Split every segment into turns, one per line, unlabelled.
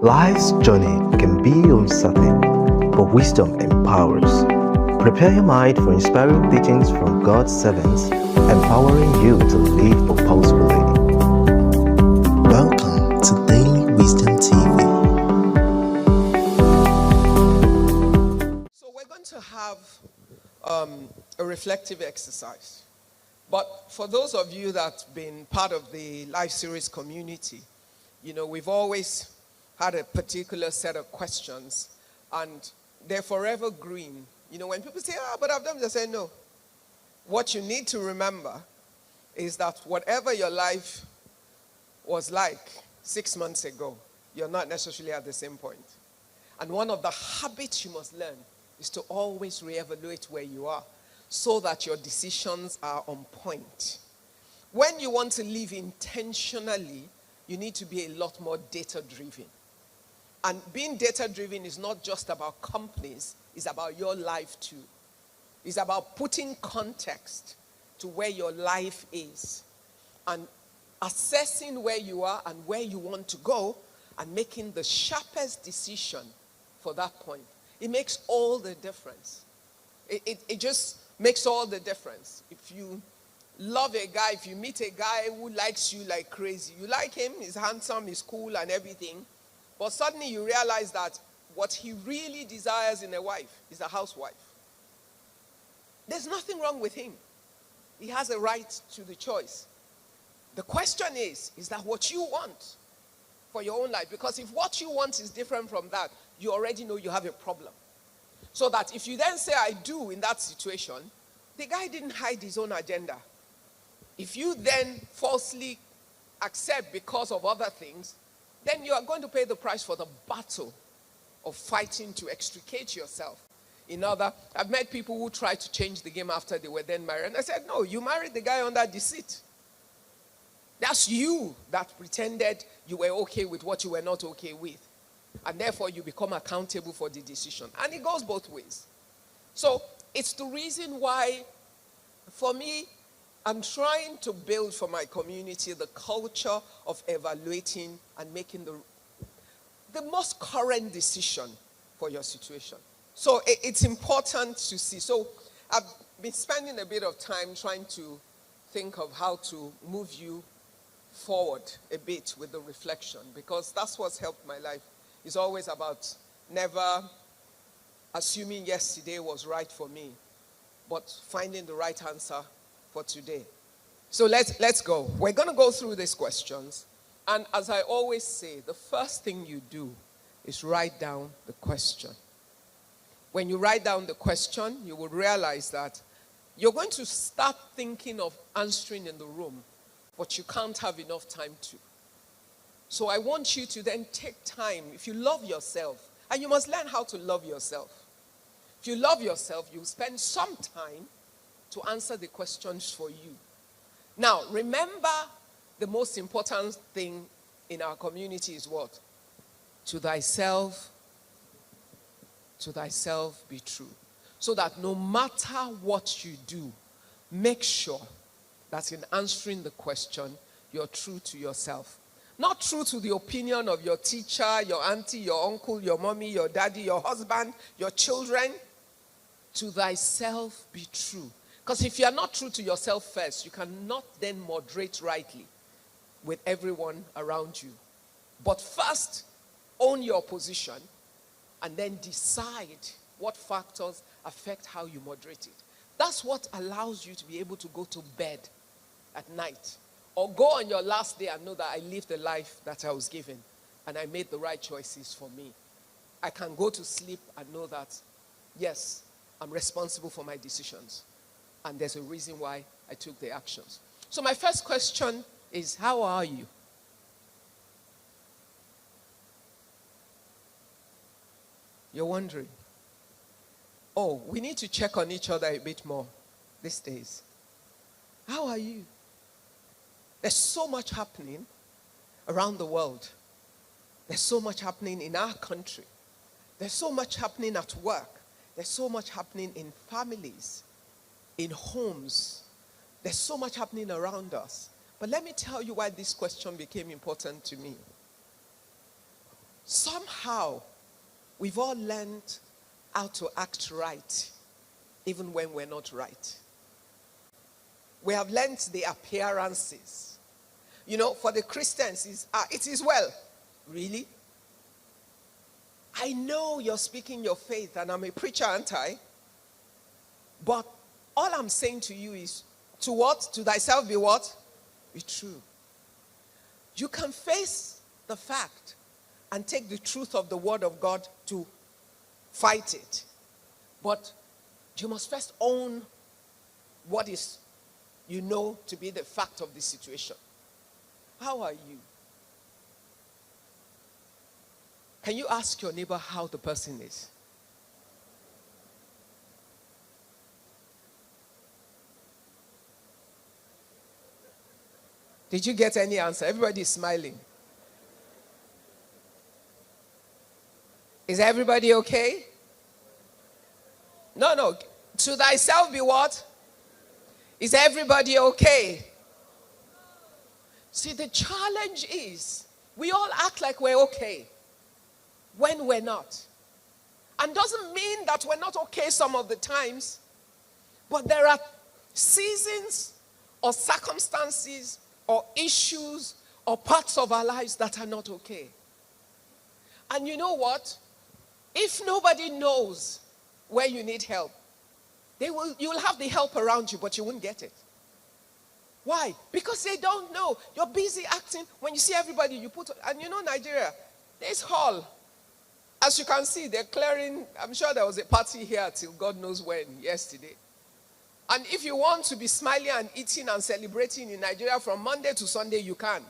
Life's journey can be uncertain, but wisdom empowers. Prepare your mind for inspiring teachings from God's servants, empowering you to live purposefully. Welcome to Daily Wisdom TV.
So we're going to have a reflective exercise. But for those of you that's been part of the Life Series community, we've always had a particular set of questions, and they're forever green. When people say, but I've done this, I say, no. What you need to remember is that whatever your life was like 6 months ago, you're not necessarily at the same point. And one of the habits you must learn is to always reevaluate where you are so that your decisions are on point. When you want to live intentionally, you need to be a lot more data-driven. And being data-driven is not just about companies, it's about your life too. It's about putting context to where your life is and assessing where you are and where you want to go and making the sharpest decision for that point. It makes all the difference. It just makes all the difference. If you love a guy, if you meet a guy who likes you like crazy, you like him, he's handsome, he's cool and everything, but suddenly you realize that what he really desires in a wife is a housewife. There's nothing wrong with him. He has a right to the choice. The question is that what you want for your own life? Because if what you want is different from that, you already know you have a problem. So that if you then say, I do in that situation, the guy didn't hide his own agenda. If you then falsely accept because of other things, then you are going to pay the price for the battle of fighting to extricate yourself. I've met people who tried to change the game after they were then married. And I said, no, you married the guy under deceit. That's you that pretended you were okay with what you were not okay with. And therefore, you become accountable for the decision. And it goes both ways. So, it's the reason why, for me, I'm trying to build for my community the culture of evaluating and making the most current decision for your situation. So, it's important to see. So, I've been spending a bit of time trying to think of how to move you forward a bit with the reflection, because that's what's helped my life. It's always about never assuming yesterday was right for me, but finding the right answer for today. So let's go. We're going to go through these questions. And as I always say, the first thing you do is write down the question. When you write down the question, you will realize that you're going to start thinking of answering in the room, but you can't have enough time to. So I want you to then take time. If you love yourself, and you must learn how to love yourself. If you love yourself, you spend some time to answer the questions for you. Now, remember, the most important thing in our community is what? To thyself be true. So that no matter what you do, make sure that in answering the question, you're true to yourself. Not true to the opinion of your teacher, your auntie, your uncle, your mommy, your daddy, your husband, your children. To thyself be true. Because if you are not true to yourself first, you cannot then moderate rightly with everyone around you. But first, own your position and then decide what factors affect how you moderate it. That's what allows you to be able to go to bed at night. Or go on your last day and know that I lived the life that I was given and I made the right choices for me. I can go to sleep and know that, yes, I'm responsible for my decisions. And there's a reason why I took the actions. So my first question is, how are you? You're wondering. Oh, we need to check on each other a bit more these days. How are you? There's so much happening around the world. There's so much happening in our country. There's so much happening at work. There's so much happening in families, in homes. There's so much happening around us. But let me tell you why this question became important to me. somehow we've all learned how to act right, even when we're not right. We have learned the appearances. For the Christians, it is well. Really? I know you're speaking your faith, and I'm a preacher, aren't I? But all I'm saying to you is, to what? To thyself be what? Be true. You can face the fact and take the truth of the word of God to fight it. But you must first own what is, to be the fact of the situation. How are you? Can you ask your neighbor how the person is? Did you get any answer? Everybody is smiling. Is everybody okay? No. To thyself be what? Is everybody okay? See, the challenge is we all act like we're okay when we're not. And doesn't mean that we're not okay some of the times, but there are seasons or circumstances or issues or parts of our lives that are not okay. And you know what? If nobody knows where you need help, you'll have the help around you, but you won't get it. Why? Because they don't know. You're busy acting. When you see everybody, and Nigeria, there's hall. As you can see, they're clearing. I'm sure there was a party here till God knows when, yesterday. And if you want to be smiling and eating and celebrating in Nigeria from Monday to Sunday, you can.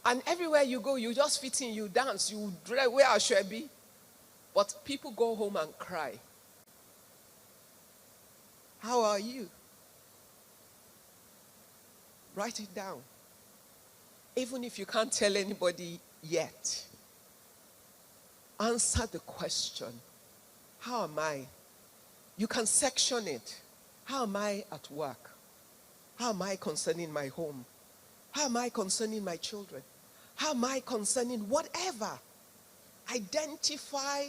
And everywhere you go, you just fit in, you dance, you wear a shebi. But people go home and cry. How are you? Write it down. Even if you can't tell anybody yet, answer the question, how am I? You can section it. How am I at work? How am I concerning my home? How am I concerning my children? How am I concerning whatever? Identify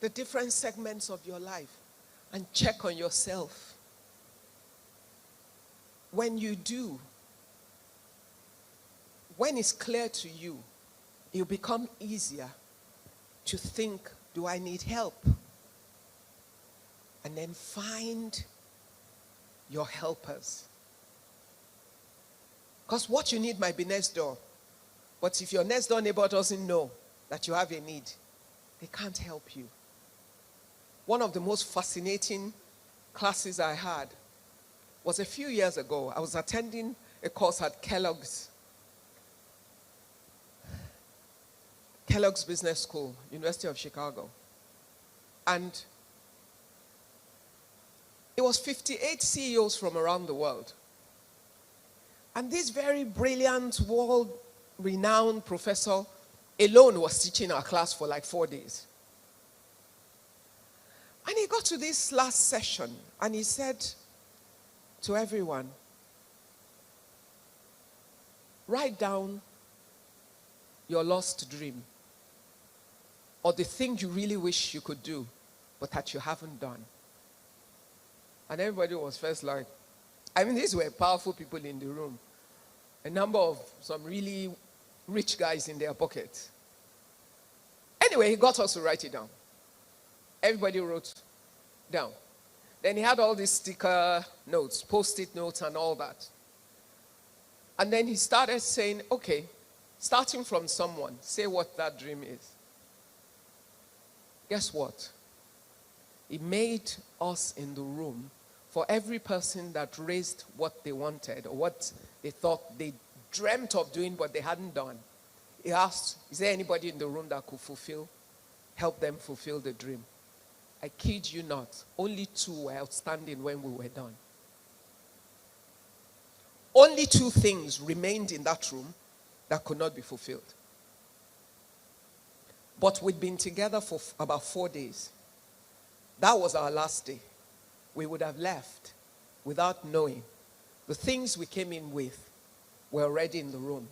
the different segments of your life and check on yourself. When you do, when it's clear to you, it'll become easier to think, do I need help? And then find your helpers. Because what you need might be next door. But if your next door neighbor doesn't know that you have a need, they can't help you. One of the most fascinating classes I had was a few years ago. I was attending a course at Kellogg's Business School, University of Chicago. And it was 58 CEOs from around the world. And this very brilliant, world-renowned professor alone was teaching our class for like 4 days. And he got to this last session, and he said to everyone, write down your lost dream, or the thing you really wish you could do, but that you haven't done. And everybody was first like, these were powerful people in the room. A number of some really rich guys in their pockets. Anyway, he got us to write it down. Everybody wrote down. Then he had all these sticker notes, post-it notes and all that. And then he started saying, okay, starting from someone, say what that dream is. Guess what? He made us in the room, for every person that raised what they wanted or what they thought they dreamt of doing but they hadn't done. He asked, is there anybody in the room that could help them fulfill the dream? I kid you not, only 2 were outstanding when we were done. Only 2 things remained in that room that could not be fulfilled. But we'd been together for about 4 days. That was our last day. We would have left without knowing the things we came in with were already in the room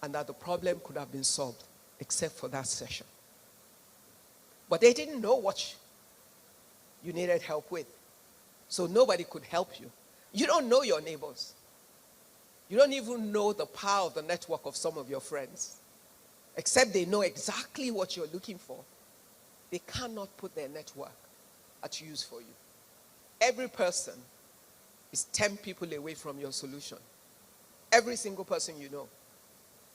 and that the problem could have been solved. except for that session. But they didn't know what you needed help with. So nobody could help you. You don't know your neighbors. You don't even know the power of the network of some of your friends. Except they know exactly what you're looking for. They cannot put their network at use for you. Every person is 10 people away from your solution. Every single person you know.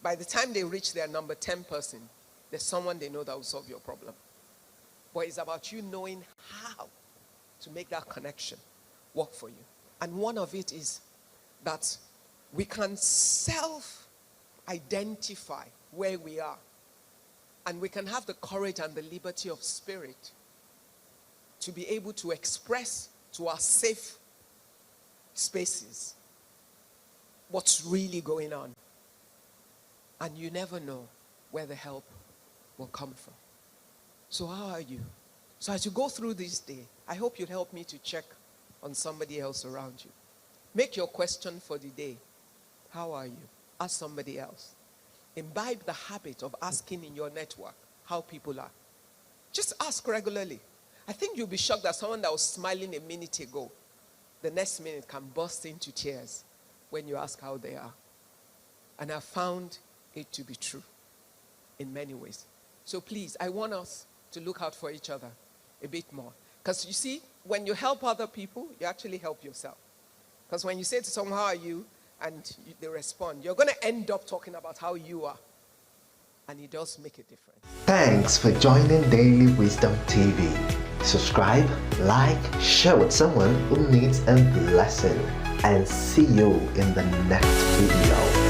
By the time they reach their number 10 person, there's someone they know that will solve your problem. But it's about you knowing how to make that connection work for you. And one of it is that we can self-identify where we are. And we can have the courage and the liberty of spirit to be able to express to our safe spaces what's really going on. And you never know where the help will come from. So how are you? So as you go through this day, I hope you'll help me to check on somebody else around you. Make your question for the day, how are you? Ask somebody else. Imbibe the habit of asking in your network how people are. Just ask regularly. I think you'll be shocked that someone that was smiling a minute ago, the next minute can burst into tears when you ask how they are. And I found it to be true in many ways. So please, I want us to look out for each other a bit more. Because you see, when you help other people, you actually help yourself. Because when you say to someone, how are you? And they respond, you're going to end up talking about how you are. And it does make a difference.
Thanks for joining Daily Wisdom TV. Subscribe, like, share with someone who needs a blessing. And see you in the next video.